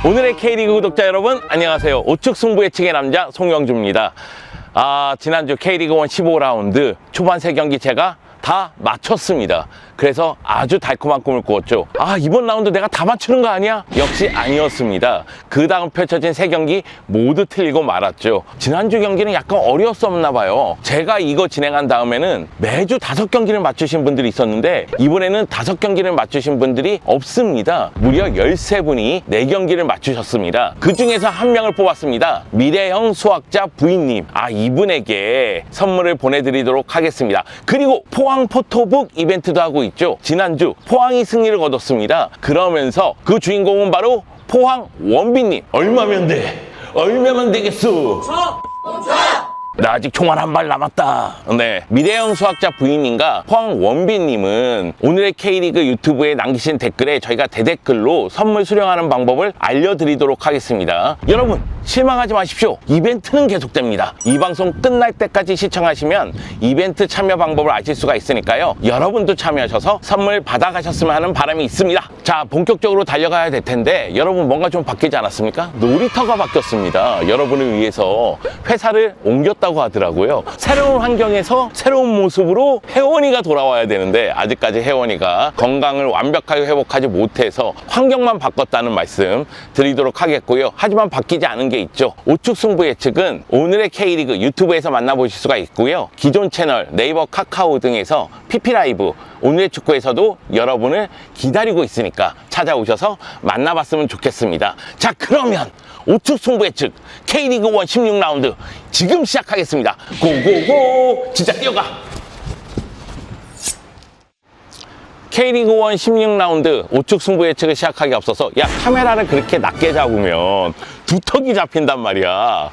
오늘의 K리그 구독자 여러분 안녕하세요. 우측 승부 예측의 남자 송영주입니다. 지난주 K리그 1 15라운드 초반 3경기 제가 다 맞췄습니다. 그래서 아주 달콤한 꿈을 꾸었죠. 이번 라운드 내가 다 맞추는 거 아니야? 역시 아니었습니다. 그 다음 펼쳐진 3경기 모두 틀리고 말았죠. 지난주 경기는 약간 어려웠었나 봐요. 제가 이거 진행한 다음에는 매주 5경기를 맞추신 분들이 있었는데 이번에는 5경기를 맞추신 분들이 없습니다. 무려 13분이 4경기를 맞추셨습니다. 그 중에서 한 명을 뽑았습니다. 미래형 수학자 부인님. 이분에게 선물을 보내드리도록 하겠습니다. 그리고 포항 포토북 이벤트도 하고 있죠. 지난주 포항이 승리를 거뒀습니다. 그러면서 그 주인공은 바로 포항 원빈님. 얼마면 돼? 얼마면 되겠어? 나 아직 총알 한 발 남았다. 네, 미래형 수학자 부인님과 포항 원빈님은 오늘의 K리그 유튜브에 남기신 댓글에 저희가 대댓글로 선물 수령하는 방법을 알려드리도록 하겠습니다. 여러분 실망하지 마십시오. 이벤트는 계속됩니다. 이 방송 끝날 때까지 시청하시면 이벤트 참여 방법을 아실 수가 있으니까요. 여러분도 참여하셔서 선물 받아가셨으면 하는 바람이 있습니다. 자, 본격적으로 달려가야 될 텐데 여러분 뭔가 좀 바뀌지 않았습니까? 놀이터가 바뀌었습니다. 여러분을 위해서 회사를 옮겼다고 하더라고요. 새로운 환경에서 새로운 모습으로 혜원이가 돌아와야 되는데 아직까지 혜원이가 건강을 완벽하게 회복하지 못해서 환경만 바꿨다는 말씀 드리도록 하겠고요. 하지만 바뀌지 않은 게 있죠. 우측 승부 예측은 오늘의 K리그 유튜브에서 만나보실 수가 있고요. 기존 채널 네이버, 카카오 등에서 PP라이브 오늘의 축구에서도 여러분을 기다리고 있으니까 찾아오셔서 만나봤으면 좋겠습니다. 자, 그러면 우측 승부 예측 K리그 1 16라운드 지금 시작하겠습니다. 고고고! 진짜 뛰어가! K리그 1 16라운드 우측 승부 예측을 시작하기 앞서서 카메라를 그렇게 낮게 잡으면 두턱이 잡힌단 말이야.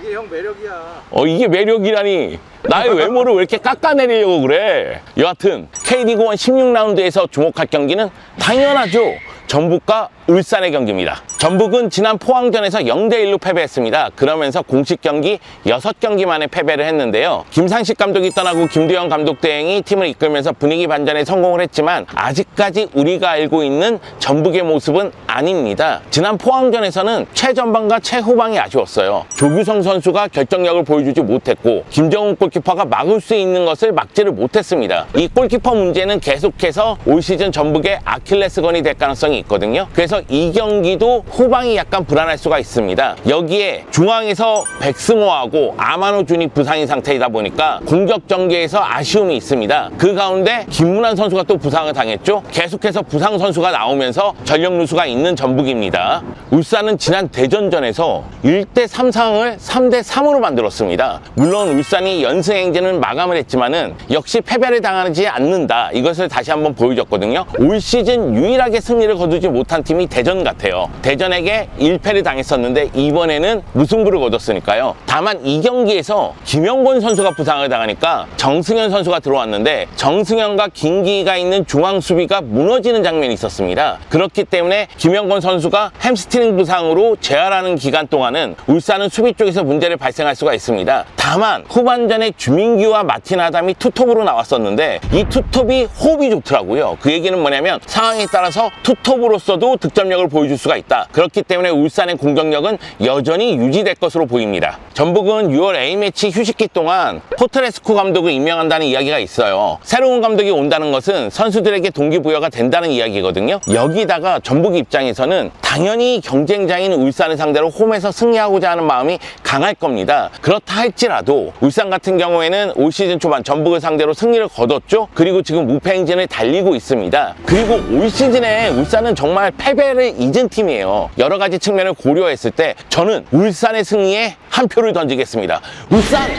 이게 형 매력이야. 이게 매력이라니. 나의 외모를 왜 이렇게 깎아내리려고 그래. 여하튼 K리그 1 16라운드에서 주목할 경기는 당연하죠. 전북과 울산의 경기입니다. 전북은 지난 포항전에서 0대1로 패배했습니다. 그러면서 공식 경기 6경기 만에 패배를 했는데요. 김상식 감독이 떠나고 김두현 감독 대행이 팀을 이끌면서 분위기 반전에 성공을 했지만 아직까지 우리가 알고 있는 전북의 모습은 아닙니다. 지난 포항전에서는 최전방과 최후방이 아쉬웠어요. 조규성 선수가 결정력을 보여주지 못했고 김정훈 골키퍼가 막을 수 있는 것을 막지를 못했습니다. 이 골키퍼 문제는 계속해서 올 시즌 전북의 아킬레스건이 될 가능성이 있거든요. 그래서 이 경기도 후방이 약간 불안할 수가 있습니다. 여기에 중앙에서 백승호하고 아마노준이 부상인 상태이다 보니까 공격 전개에서 아쉬움이 있습니다. 그 가운데 김문환 선수가 또 부상을 당했죠. 계속해서 부상 선수가 나오면서 전력 누수가 있는 전북입니다. 울산은 지난 대전전에서 1대3 상황을 3대3으로 만들었습니다. 물론 울산이 연승 행진을 마감을 했지만은 역시 패배를 당하지 않는다. 이것을 다시 한번 보여줬거든요. 올 시즌 유일하게 승리를 거두지 못한 팀이 대전 같아요. 대전에게 1패를 당했었는데 이번에는 무승부를 거뒀으니까요. 다만 이 경기에서 김영권 선수가 부상을 당하니까 정승현 선수가 들어왔는데 정승현과 김기희가 있는 중앙 수비가 무너지는 장면이 있었습니다. 그렇기 때문에 김영권 선수가 햄스트링 부상으로 재활하는 기간 동안은 울산은 수비 쪽에서 문제를 발생할 수가 있습니다. 다만 후반전에 주민규와 마틴 아담이 투톱으로 나왔었는데 이 투톱이 호흡이 좋더라고요. 그 얘기는 뭐냐면 상황에 따라서 투톱으로서도 득점력을 보여줄 수가 있다. 그렇기 때문에 울산의 공격력은 여전히 유지될 것으로 보입니다. 전북은 6월 A매치 휴식기 동안 포트레스코 감독을 임명한다는 이야기가 있어요. 새로운 감독이 온다는 것은 선수들에게 동기부여가 된다는 이야기거든요. 여기다가 전북 입장에서는 당연히 경쟁자인 울산을 상대로 홈에서 승리하고자 하는 마음이 강할 겁니다. 그렇다 할지라도 울산 같은 경우에는 올 시즌 초반 전북을 상대로 승리를 거뒀죠. 그리고 지금 무패 행진을 달리고 있습니다. 그리고 올 시즌에 울산은 정말 패배를 잊은 팀이에요. 여러 가지 측면을 고려했을 때 저는 울산의 승리에 한 표를 던지겠습니다. 울산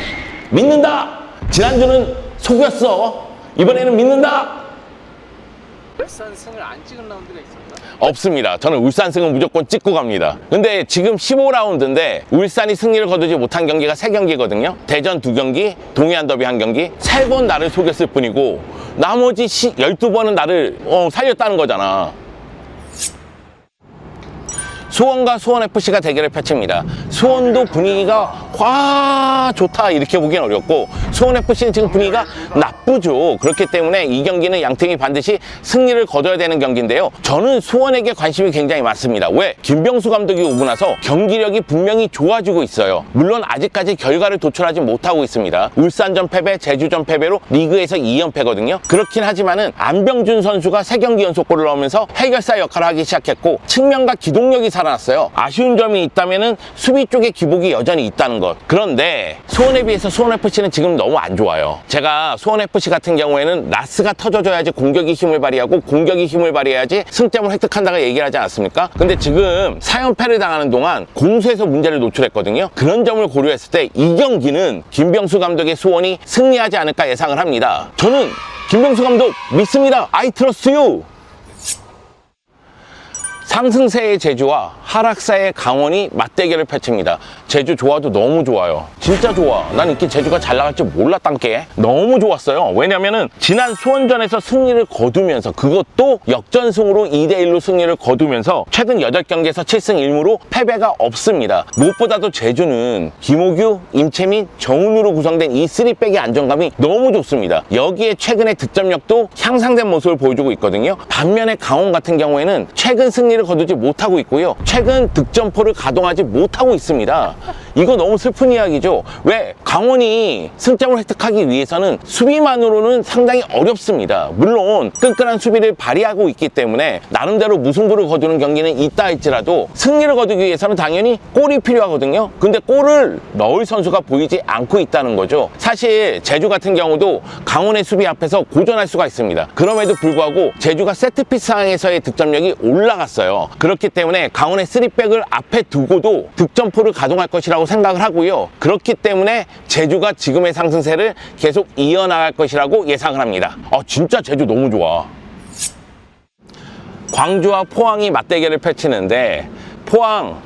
믿는다. 지난주는 속였어. 이번에는 믿는다. 울산 승을 안 찍은 라운드가 있었나? 없습니다. 저는 울산 승은 무조건 찍고 갑니다. 근데 지금 15라운드인데 울산이 승리를 거두지 못한 경기가 3경기거든요. 대전 2경기, 동해안 더비 1경기. 3번 나를 속였을 뿐이고 나머지 12번은 나를 살렸다는 거잖아. 수원과 수원FC가 대결을 펼칩니다. 수원도 분위기가 좋다 이렇게 보기엔 어렵고 수원FC는 지금 분위기가 나쁘죠. 그렇기 때문에 이 경기는 양팀이 반드시 승리를 거둬야 되는 경기인데요. 저는 수원에게 관심이 굉장히 많습니다. 왜? 김병수 감독이 오고 나서 경기력이 분명히 좋아지고 있어요. 물론 아직까지 결과를 도출하지 못하고 있습니다. 울산전 패배, 제주전 패배로 리그에서 2연패거든요. 그렇긴 하지만은 안병준 선수가 3경기 연속골을 넣으면서 해결사 역할을 하기 시작했고 측면과 기동력이 살아났어요. 아쉬운 점이 있다면은 수비 쪽에 기복이 여전히 있다는 것. 그런데 수원에 비해서 수원FC는 지금 너무 안 좋아요. 제가 수원FC 같은 경우에는 라스가 터져줘야지 공격이 힘을 발휘하고 공격이 힘을 발휘해야지 승점을 획득한다고 얘기를 하지 않았습니까? 근데 지금 4연패를 당하는 동안 공수에서 문제를 노출했거든요. 그런 점을 고려했을 때 이 경기는 김병수 감독의 수원이 승리하지 않을까 예상을 합니다. 저는 김병수 감독 믿습니다. I trust you. 상승세의 제주와 하락세의 강원이 맞대결을 펼칩니다. 제주 좋아도 너무 좋아요. 진짜 좋아. 난 이렇게 제주가 잘 나갈 줄 몰랐단게. 너무 좋았어요. 왜냐면은 지난 수원전에서 승리를 거두면서 그것도 역전승으로 2대1로 승리를 거두면서 최근 8경기에서 7승 1무로 패배가 없습니다. 무엇보다도 제주는 김호규, 임채민, 정훈으로 구성된 이 3백의 안정감이 너무 좋습니다. 여기에 최근의 득점력도 향상된 모습을 보여주고 있거든요. 반면에 강원 같은 경우에는 최근 승리를 거두지 못하고 있고요. 최근 득점포를 가동하지 못하고 있습니다. 이거 너무 슬픈 이야기죠. 왜? 강원이 승점을 획득하기 위해서는 수비만으로는 상당히 어렵습니다. 물론 끈끈한 수비를 발휘하고 있기 때문에 나름대로 무승부를 거두는 경기는 있다 할지라도 승리를 거두기 위해서는 당연히 골이 필요하거든요. 근데 골을 넣을 선수가 보이지 않고 있다는 거죠. 사실 제주 같은 경우도 강원의 수비 앞에서 고전할 수가 있습니다. 그럼에도 불구하고 제주가 세트피스 상황에서의 득점력이 올라갔어요. 그렇기 때문에 강원의 3백을 앞에 두고도 득점포를 가동할 것이라고 생각을 하고요. 그렇기 때문에 제주가 지금의 상승세를 계속 이어나갈 것이라고 예상을 합니다. 진짜 제주 너무 좋아. 광주와 포항이 맞대결을 펼치는데 포항,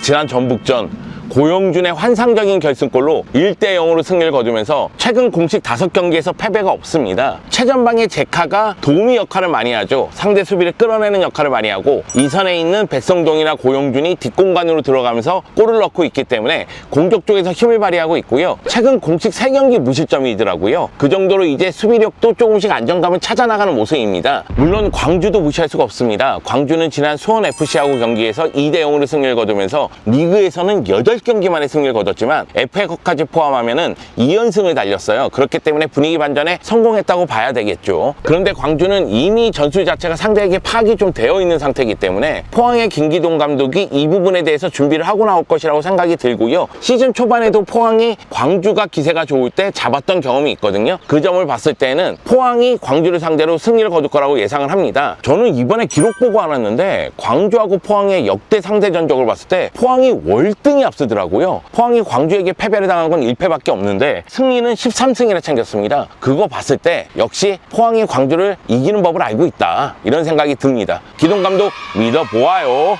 지난 전북전 고영준의 환상적인 결승골로 1대0으로 승리를 거두면서 최근 공식 5경기에서 패배가 없습니다. 최전방의 제카가 도우미 역할을 많이 하죠. 상대 수비를 끌어내는 역할을 많이 하고 이선에 있는 백성동이나 고영준이 뒷공간으로 들어가면서 골을 넣고 있기 때문에 공격 쪽에서 힘을 발휘하고 있고요. 최근 공식 3경기 무실점이더라고요. 그 정도로 이제 수비력도 조금씩 안정감을 찾아나가는 모습입니다. 물론 광주도 무시할 수가 없습니다. 광주는 지난 수원FC하고 경기에서 2대0으로 승리를 거두면서 리그에서는 8경기 만에 승리를 거뒀지만 FA컵까지 포함하면은 2연승을 달렸어요. 그렇기 때문에 분위기 반전에 성공했다고 봐야 되겠죠. 그런데 광주는 이미 전술 자체가 상대에게 파악이 좀 되어 있는 상태이기 때문에 포항의 김기동 감독이 이 부분에 대해서 준비를 하고 나올 것이라고 생각이 들고요. 시즌 초반에도 포항이 광주가 기세가 좋을 때 잡았던 경험이 있거든요. 그 점을 봤을 때는 포항이 광주를 상대로 승리를 거둘 거라고 예상을 합니다. 저는 이번에 기록 보고 왔는데 광주하고 포항의 역대 상대 전적을 봤을 때 포항이 월등히 앞서더라고요. 포항이 광주에게 패배를 당한 건 1패밖에 없는데 승리는 13승이나 챙겼습니다. 그거 봤을 때 역시 포항이 광주를 이기는 법을 알고 있다, 이런 생각이 듭니다. 기동 감독 믿어보아요.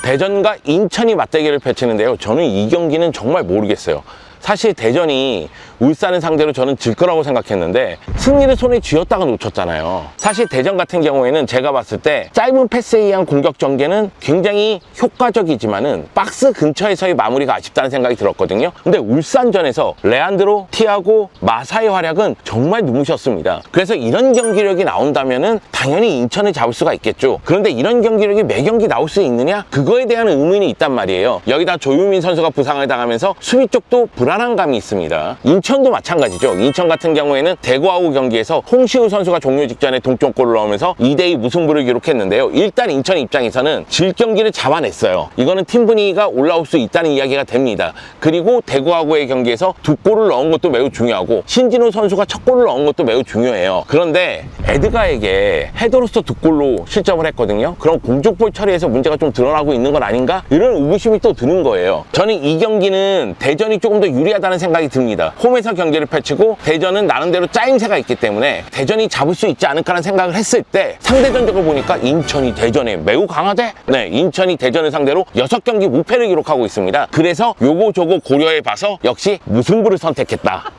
대전과 인천이 맞대결을 펼치는데요. 저는 이 경기는 정말 모르겠어요. 사실 대전이 울산을 상대로 저는 질 거라고 생각했는데 승리를 손에 쥐었다가 놓쳤잖아요. 사실 대전 같은 경우에는 제가 봤을 때 짧은 패스에 의한 공격 전개는 굉장히 효과적이지만은 박스 근처에서의 마무리가 아쉽다는 생각이 들었거든요. 근데 울산전에서 레안드로, 티아고, 마사의 활약은 정말 눈부셨습니다. 그래서 이런 경기력이 나온다면은 당연히 인천을 잡을 수가 있겠죠. 그런데 이런 경기력이 매 경기 나올 수 있느냐? 그거에 대한 의문이 있단 말이에요. 여기다 조유민 선수가 부상을 당하면서 수비 쪽도 불안한 감이 있습니다. 인천도 마찬가지죠. 인천 같은 경우에는 대구하고 경기에서 홍시우 선수가 종료 직전에 동점골을 넣으면서 2대2 무승부를 기록했는데요. 일단 인천 입장에서는 질 경기를 잡아냈어요. 이거는 팀 분위기가 올라올 수 있다는 이야기가 됩니다. 그리고 대구하고의 경기에서 2골을 넣은 것도 매우 중요하고 신진호 선수가 첫 골을 넣은 것도 매우 중요해요. 그런데 에드가에게 헤더로서 2골로 실점을 했거든요. 그럼 공중볼 처리에서 문제가 좀 드러나고 있는 건 아닌가? 이런 의구심이 또 드는 거예요. 저는 이 경기는 대전이 조금 더 유리하다는 생각이 듭니다. 홈에서 경기를 펼치고 대전은 나름대로 짜임새가 있기 때문에 대전이 잡을 수 있지 않을까라는 생각을 했을 때 상대 전적을 보니까 인천이 대전에 매우 강하대? 네, 인천이 대전을 상대로 6경기 무패를 기록하고 있습니다. 그래서 요거 저거 고려해 봐서 역시 무승부를 선택했다.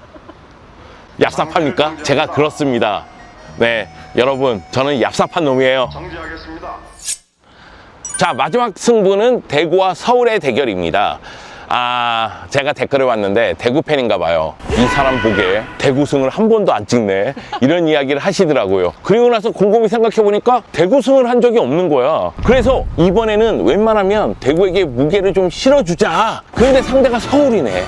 얍삽합니까? 제가 그렇습니다. 네, 여러분, 저는 얍삽한 놈이에요. 정지하겠습니다. 자, 마지막 승부는 대구와 서울의 대결입니다. 제가 댓글을 봤는데 대구 팬인가 봐요. 이 사람 보게 대구승을 한 번도 안 찍네, 이런 이야기를 하시더라고요. 그리고 나서 곰곰이 생각해보니까 대구승을 한 적이 없는 거야. 그래서 이번에는 웬만하면 대구에게 무게를 좀 실어주자. 그런데 상대가 서울이네.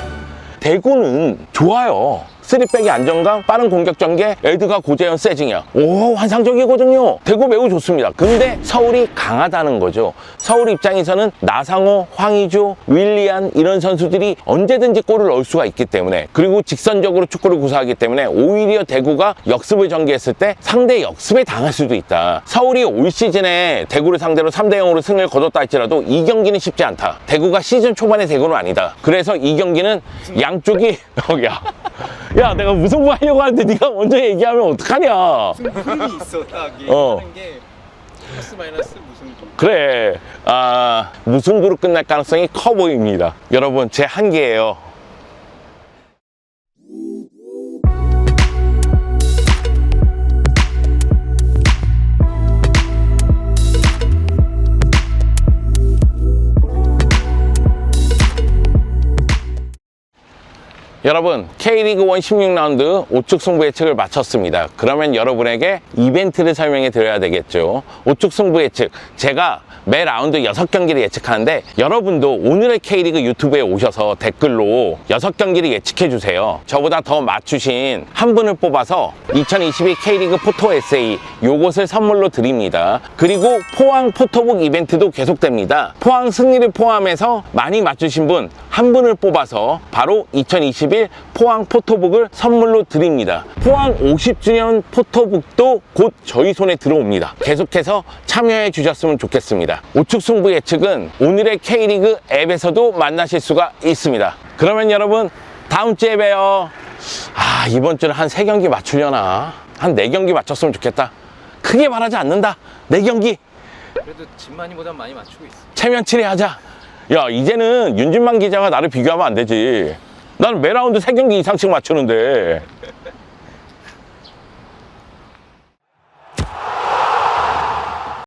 대구는 좋아요. 3백의 안정감, 빠른 공격 전개, 에드가 고재현 세징야. 오, 환상적이거든요. 대구 매우 좋습니다. 근데 서울이 강하다는 거죠. 서울 입장에서는 나상호, 황의조, 윌리안 이런 선수들이 언제든지 골을 넣을 수가 있기 때문에, 그리고 직선적으로 축구를 구사하기 때문에 오히려 대구가 역습을 전개했을 때 상대 역습에 당할 수도 있다. 서울이 올 시즌에 대구를 상대로 3대0으로 승리를 거뒀다 할지라도 이 경기는 쉽지 않다. 대구가 시즌 초반의 대구는 아니다. 그래서 이 경기는 양쪽이 야, 내가 무승부 하려고 하는데 네가 먼저 얘기하면 어떡하냐. 흥이 있어 딱 얘기하는 게 플러스 마이너스 무승부. 그래, 무승부로 끝날 가능성이 커 보입니다. 여러분, 제 한계예요. 여러분, K리그 1 16라운드 우측 승부 예측을 마쳤습니다. 그러면 여러분에게 이벤트를 설명해 드려야 되겠죠. 우측 승부 예측, 제가 매 라운드 6경기를 예측하는데 여러분도 오늘의 K리그 유튜브에 오셔서 댓글로 6경기를 예측해 주세요. 저보다 더 맞추신 한 분을 뽑아서 2022 K리그 포토 에세이 요것을 선물로 드립니다. 그리고 포항 포토북 이벤트도 계속됩니다. 포항 승리를 포함해서 많이 맞추신 분 한 분을 뽑아서 바로 2021 포항 포토북을 선물로 드립니다. 포항 50주년 포토북도 곧 저희 손에 들어옵니다. 계속해서 참여해 주셨으면 좋겠습니다. 우측 승부 예측은 오늘의 K리그 앱에서도 만나실 수가 있습니다. 그러면 여러분, 다음 주에 봬요. 이번 주는 한 3경기 맞추려나? 한 4경기 맞췄으면 좋겠다. 크게 바라지 않는다. 4경기. 그래도 진만이보다 많이 맞추고 있어. 체면치레 하자. 야, 이제는 윤진만 기자가 나를 비교하면 안 되지. 나는 매 라운드 3경기 이상씩 맞추는데.